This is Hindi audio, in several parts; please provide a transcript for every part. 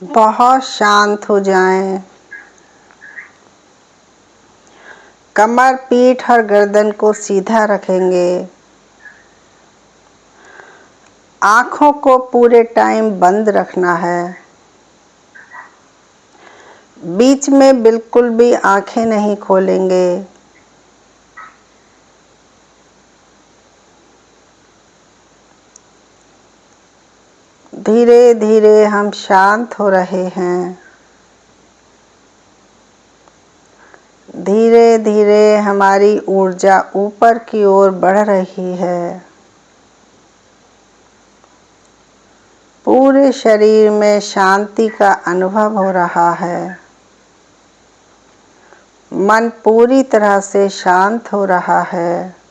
बहुत शांत हो जाएं। कमर, पीठ और गर्दन को सीधा रखेंगे। आँखों को पूरे टाइम बंद रखना है। बीच में बिल्कुल भी आँखें नहीं खोलेंगे। धीरे धीरे हम शांत हो रहे हैं। धीरे धीरे हमारी ऊर्जा ऊपर की ओर बढ़ रही है। पूरे शरीर में शांति का अनुभव हो रहा है। मन पूरी तरह से शांत हो रहा है।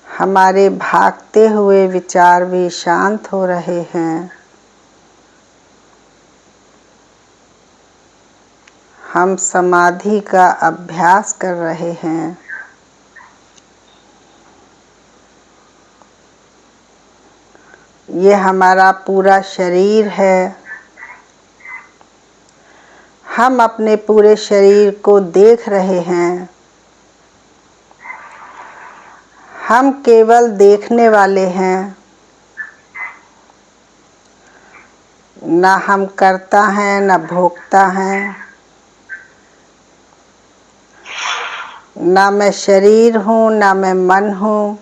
हमारे भागते हुए विचार भी शांत हो रहे हैं। हम समाधि का अभ्यास कर रहे हैं। ये हमारा पूरा शरीर है। हम अपने पूरे शरीर को देख रहे हैं। हम केवल देखने वाले हैं। ना हम करता है ना भोगता है। ना मैं शरीर हूँ ना मैं मन हूँ।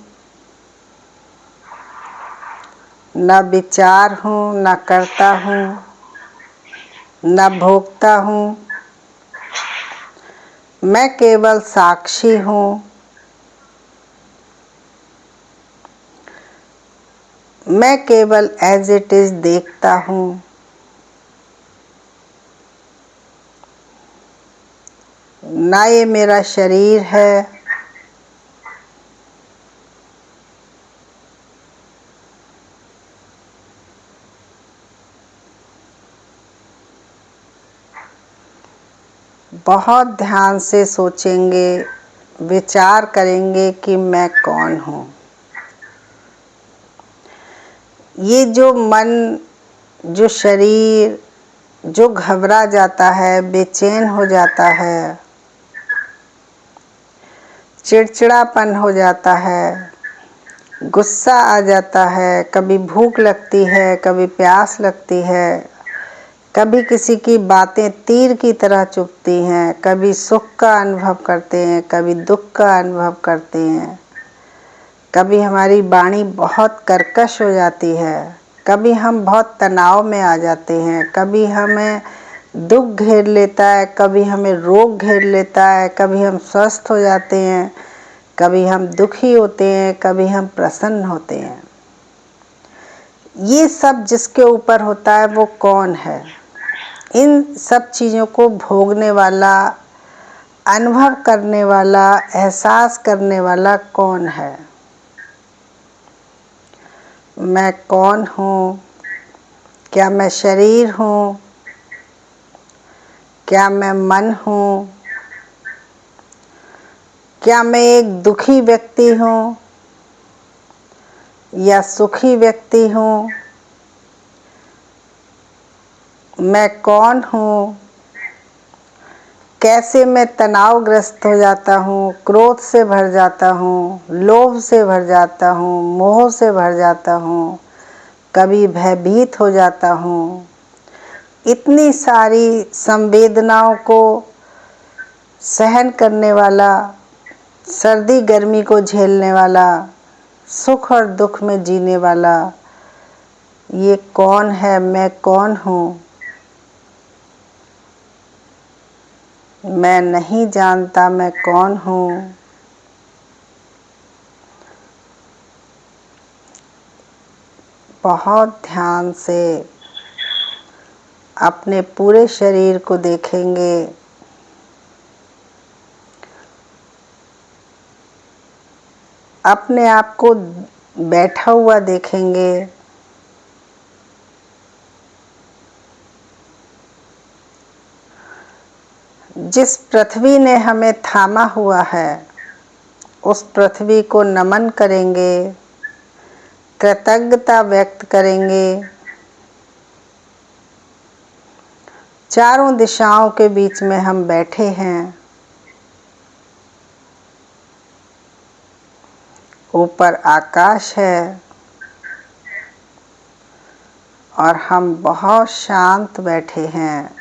ना विचार हूँ ना करता हूँ ना भोगता हूँ। मैं केवल साक्षी हूँ। मैं केवल एज इट इज देखता हूँ। ना ये मेरा शरीर है। बहुत ध्यान से सोचेंगे, विचार करेंगे कि मैं कौन हूँ। ये जो मन, जो शरीर जो घबरा जाता है, बेचैन हो जाता है, चिड़चिड़ापन हो जाता है, गुस्सा आ जाता है, कभी भूख लगती है, कभी प्यास लगती है, कभी किसी की बातें तीर की तरह चुभती हैं, कभी सुख का अनुभव करते हैं, कभी दुख का अनुभव करते हैं, कभी हमारी वाणी बहुत कर्कश हो जाती है, कभी हम बहुत तनाव में आ जाते हैं, कभी हमें दुख घेर लेता है, कभी हमें रोग घेर लेता है, कभी हम स्वस्थ हो जाते हैं, कभी हम दुखी होते हैं, कभी हम प्रसन्न होते हैं। ये सब जिसके ऊपर होता है वो कौन है? इन सब चीज़ों को भोगने वाला, अनुभव करने वाला, एहसास करने वाला कौन है? मैं कौन हूँ? क्या मैं शरीर हूँ? क्या मैं मन हूँ? क्या मैं एक दुखी व्यक्ति हूँ या सुखी व्यक्ति हूँ? मैं कौन हूँ? कैसे मैं तनावग्रस्त हो जाता हूँ, क्रोध से भर जाता हूँ, लोभ से भर जाता हूँ, मोह से भर जाता हूँ, कभी भयभीत हो जाता हूँ। इतनी सारी संवेदनाओं को सहन करने वाला, सर्दी गर्मी को झेलने वाला, सुख और दुख में जीने वाला, ये कौन है? मैं कौन हूँ? मैं नहीं जानता मैं कौन हूँ। बहुत ध्यान से अपने पूरे शरीर को देखेंगे। अपने आप को बैठा हुआ देखेंगे। जिस पृथ्वी ने हमें थामा हुआ है उस पृथ्वी को नमन करेंगे, कृतज्ञता व्यक्त करेंगे। चारों दिशाओं के बीच में हम बैठे हैं। ऊपर आकाश है और हम बहुत शांत बैठे हैं।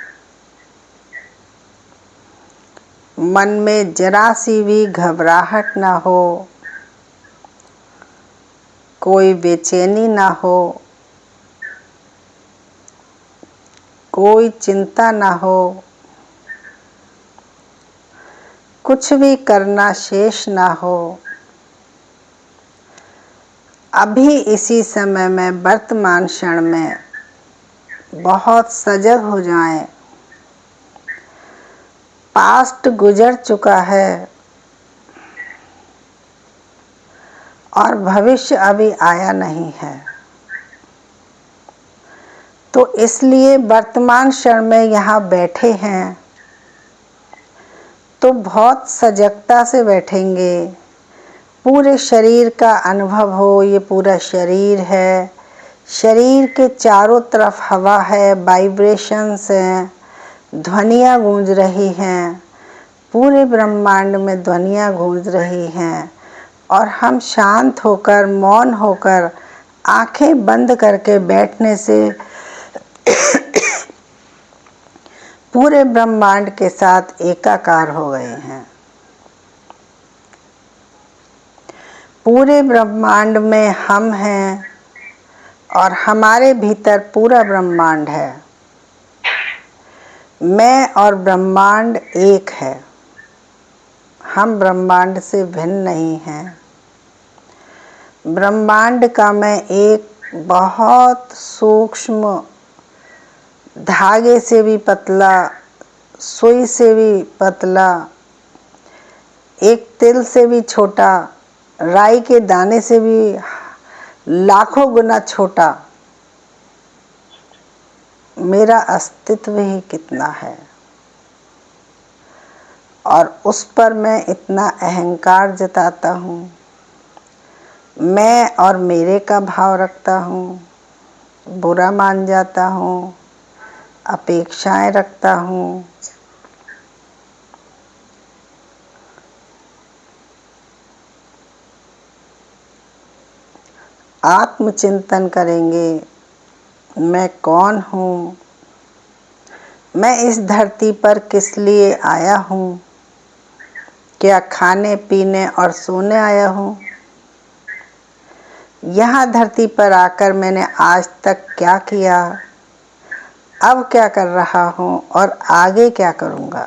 मन में जरा सी भी घबराहट ना हो, कोई बेचैनी ना हो, कोई चिंता ना हो, कुछ भी करना शेष ना हो। अभी इसी समय में वर्तमान क्षण में बहुत सजग हो जाएं। पास्ट गुजर चुका है और भविष्य अभी आया नहीं है, तो इसलिए वर्तमान क्षण में यहाँ बैठे हैं तो बहुत सजगता से बैठेंगे। पूरे शरीर का अनुभव हो, ये पूरा शरीर है, शरीर के चारों तरफ हवा है, वाइब्रेशंस हैं, ध्वनियाँ गूंज रही हैं, पूरे ब्रह्मांड में ध्वनियाँ गूंज रही हैं और हम शांत होकर, मौन होकर, आंखें बंद करके बैठने से पूरे ब्रह्मांड के साथ एकाकार हो गए हैं। पूरे ब्रह्मांड में हम हैं और हमारे भीतर पूरा ब्रह्मांड है। मैं और ब्रह्मांड एक है, हम ब्रह्मांड से भिन्न नहीं हैं। ब्रह्मांड का मैं एक बहुत सूक्ष्म, धागे से भी पतला, सुई से भी पतला, एक तिल से भी छोटा, राई के दाने से भी लाखों गुना छोटा मेरा अस्तित्व ही कितना है और उस पर मैं इतना अहंकार जताता हूँ, मैं और मेरे का भाव रखता हूँ, बुरा मान जाता हूँ, अपेक्षाएं रखता हूँ। आत्मचिंतन करेंगे, मैं कौन हूँ, मैं इस धरती पर किस लिए आया हूँ, क्या खाने पीने और सोने आया हूँ, यहाँ धरती पर आकर मैंने आज तक क्या किया, अब क्या कर रहा हूँ और आगे क्या करूँगा,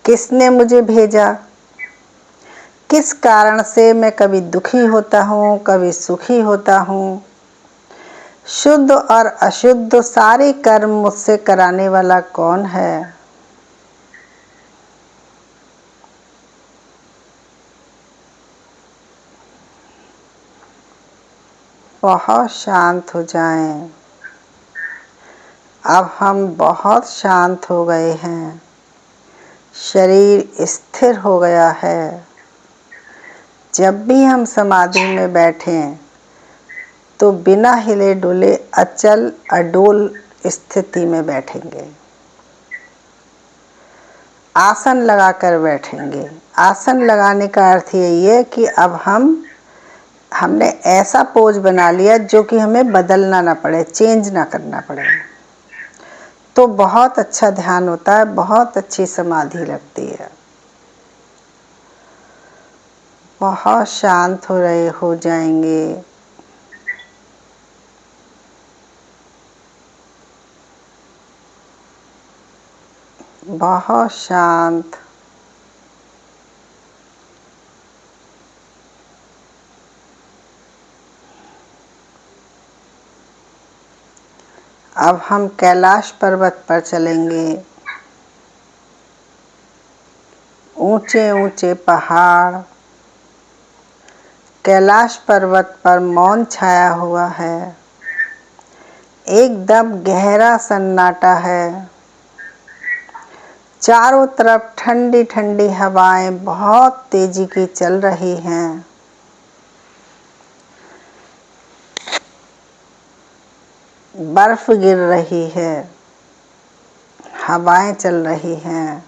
किसने मुझे भेजा, किस कारण से मैं कभी दुखी होता हूँ, कभी सुखी होता हूँ। शुद्ध और अशुद्ध सारे कर्म मुझसे कराने वाला कौन है। बहुत शांत हो जाएं। अब हम बहुत शांत हो गए हैं, शरीर स्थिर हो गया है। जब भी हम समाधि में बैठें तो बिना हिले डुले अचल अडोल स्थिति में बैठेंगे। आसन लगाकर बैठेंगे। आसन लगाने का अर्थ यही है कि अब हमने ऐसा पोज बना लिया जो कि हमें बदलना ना पड़े, चेंज ना करना पड़े, तो बहुत अच्छा ध्यान होता है, बहुत अच्छी समाधि लगती है। बहुत शांत हो जाएंगे। बहुत शांत। अब हम कैलाश पर्वत पर चलेंगे। ऊंचे ऊंचे पहाड़, कैलाश पर्वत पर मौन छाया हुआ है, एकदम गहरा सन्नाटा है। चारों तरफ ठंडी ठंडी हवाएं बहुत तेजी की चल रही हैं। बर्फ गिर रही है, हवाएं चल रही हैं,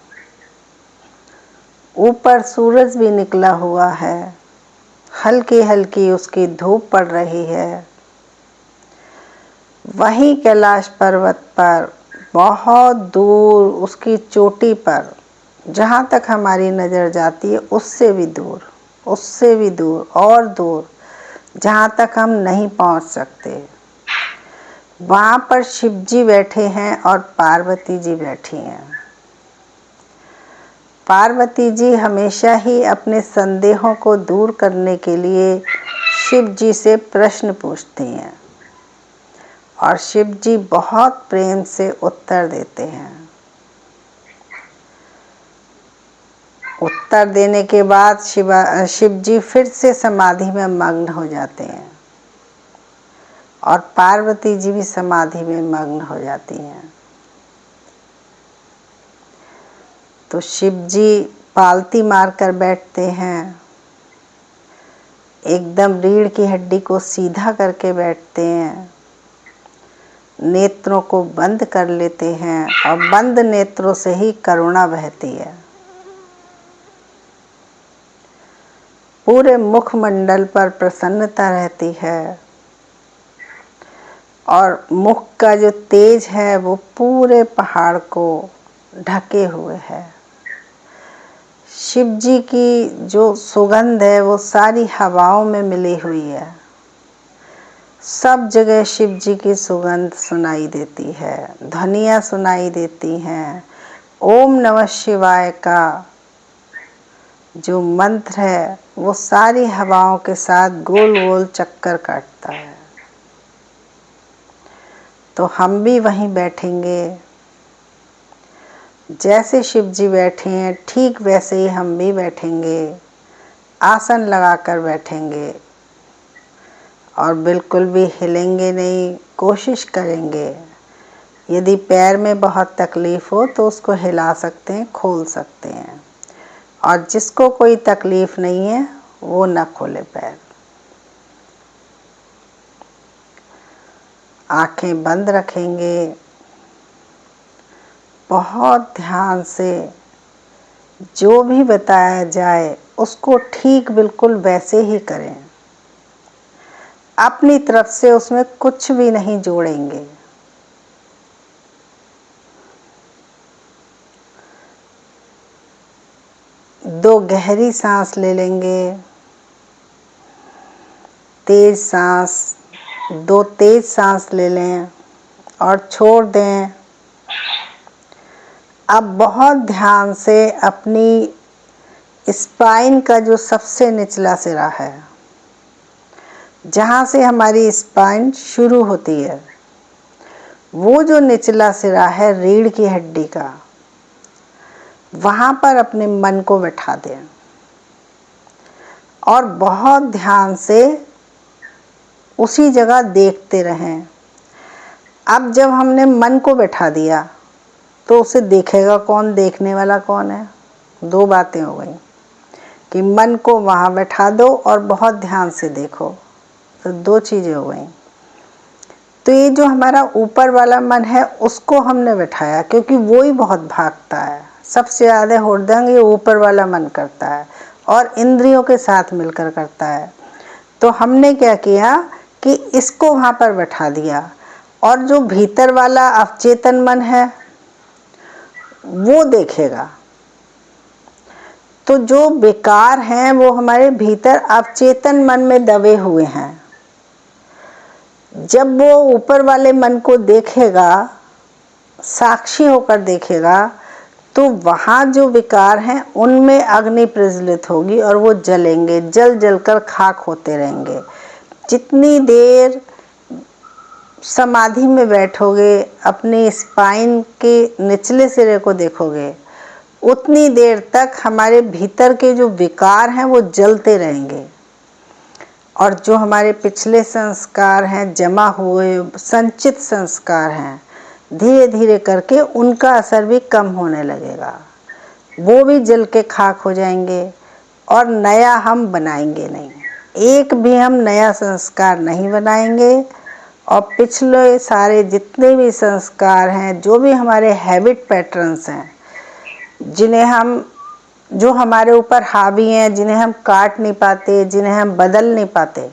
ऊपर सूरज भी निकला हुआ है, हल्की हल्की उसकी धूप पड़ रही है। वहीं कैलाश पर्वत पर बहुत दूर उसकी चोटी पर, जहाँ तक हमारी नज़र जाती है उससे भी दूर, उससे भी दूर और दूर, जहाँ तक हम नहीं पहुँच सकते, वहाँ पर शिव जी बैठे हैं और पार्वती जी बैठी हैं। पार्वती जी हमेशा ही अपने संदेहों को दूर करने के लिए शिव जी से प्रश्न पूछती हैं और शिव जी बहुत प्रेम से उत्तर देते हैं। उत्तर देने के बाद शिव जी फिर से समाधि में मग्न हो जाते हैं और पार्वती जी भी समाधि में मग्न हो जाती हैं। तो शिव जी पालती मारकर बैठते हैं, एकदम रीढ़ की हड्डी को सीधा करके बैठते हैं, नेत्रों को बंद कर लेते हैं और बंद नेत्रों से ही करुणा बहती है। पूरे मुखमंडल पर प्रसन्नता रहती है और मुख का जो तेज है वो पूरे पहाड़ को ढके हुए है। शिव जी की जो सुगंध है वो सारी हवाओं में मिली हुई है। सब जगह शिव जी की सुगंध सुनाई देती है, ध्वनियाँ सुनाई देती हैं। ओम नमः शिवाय का जो मंत्र है वो सारी हवाओं के साथ गोल गोल चक्कर काटता है। तो हम भी वहीं बैठेंगे, जैसे शिव जी बैठे हैं ठीक वैसे ही हम भी बैठेंगे, आसन लगाकर बैठेंगे और बिल्कुल भी हिलेंगे नहीं, कोशिश करेंगे। यदि पैर में बहुत तकलीफ़ हो तो उसको हिला सकते हैं, खोल सकते हैं, और जिसको कोई तकलीफ़ नहीं है वो ना खोले पैर। आंखें बंद रखेंगे, बहुत ध्यान से जो भी बताया जाए उसको ठीक बिल्कुल वैसे ही करें, अपनी तरफ से उसमें कुछ भी नहीं जोड़ेंगे। दो गहरी सांस ले लेंगे, तेज सांस, दो तेज सांस ले लें और छोड़ दें। अब बहुत ध्यान से अपनी स्पाइन का जो सबसे निचला सिरा है, जहाँ से हमारी स्पाइन शुरू होती है, वो जो निचला सिरा है रीढ़ की हड्डी का, वहाँ पर अपने मन को बैठा दें और बहुत ध्यान से उसी जगह देखते रहें। अब जब हमने मन को बैठा दिया तो उसे देखेगा कौन, देखने वाला कौन है? दो बातें हो गई कि मन को वहाँ बैठा दो और बहुत ध्यान से देखो, तो दो चीज़ें हो गई। तो ये जो हमारा ऊपर वाला मन है उसको हमने बैठाया, क्योंकि वो ही बहुत भागता है, सबसे ज़्यादा हुड़दंग ये ऊपर वाला मन करता है और इंद्रियों के साथ मिलकर करता है। तो हमने क्या किया कि इसको वहाँ पर बैठा दिया और जो भीतर वाला अवचेतन मन है वो देखेगा। तो जो विकार हैं वो हमारे भीतर अवचेतन मन में दबे हुए हैं। जब वो ऊपर वाले मन को देखेगा, साक्षी होकर देखेगा, तो वहाँ जो विकार हैं उनमें अग्नि प्रज्वलित होगी और वो जलेंगे, जल जलकर खाक होते रहेंगे। जितनी देर समाधि में बैठोगे, अपने स्पाइन के निचले सिरे को देखोगे, उतनी देर तक हमारे भीतर के जो विकार हैं वो जलते रहेंगे और जो हमारे पिछले संस्कार हैं, जमा हुए संचित संस्कार हैं, धीरे धीरे करके उनका असर भी कम होने लगेगा, वो भी जल के खाक हो जाएंगे और नया हम बनाएंगे नहीं। एक भी हम नया संस्कार नहीं बनाएंगे और पिछले सारे जितने भी संस्कार हैं, जो भी हमारे हैबिट पैटर्न्स हैं, जो हमारे ऊपर हावी हैं, जिन्हें हम काट नहीं पाते, जिन्हें हम बदल नहीं पाते।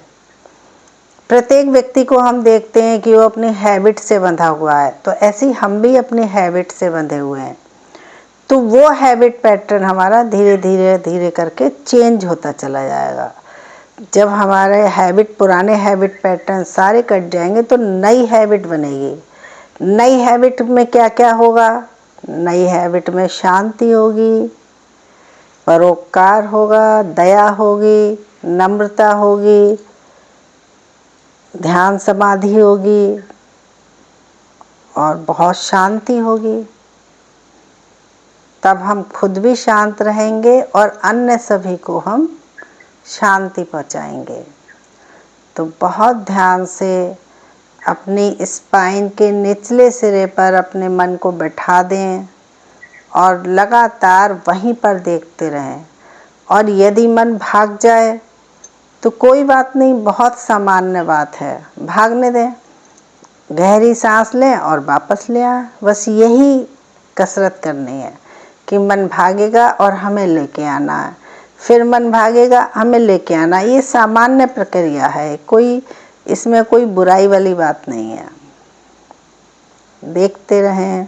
प्रत्येक व्यक्ति को हम देखते हैं कि वो अपनी हैबिट से बंधा हुआ है, तो ऐसे ही हम भी अपनी हैबिट से बंधे हुए हैं। तो वो हैबिट पैटर्न हमारा धीरे धीरे धीरे करके चेंज होता चला जाएगा। जब हमारे पुराने हैबिट पैटर्न सारे कट जाएंगे तो नई हैबिट बनेगी। नई हैबिट में क्या क्या होगा? नई हैबिट में शांति होगी, परोपकार होगा, दया होगी, नम्रता होगी, ध्यान समाधि होगी और बहुत शांति होगी। तब हम खुद भी शांत रहेंगे और अन्य सभी को हम शांति पहुंचाएंगे। तो बहुत ध्यान से अपनी स्पाइन के निचले सिरे पर अपने मन को बैठा दें और लगातार वहीं पर देखते रहें। और यदि मन भाग जाए तो कोई बात नहीं, बहुत सामान्य बात है, भागने दें। गहरी सांस लें और वापस ले आएं। बस यही कसरत करनी है कि मन भागेगा और हमें लेके आना है, फिर मन भागेगा, हमें लेके आना। ये सामान्य प्रक्रिया है, इसमें कोई बुराई वाली बात नहीं है। देखते रहें।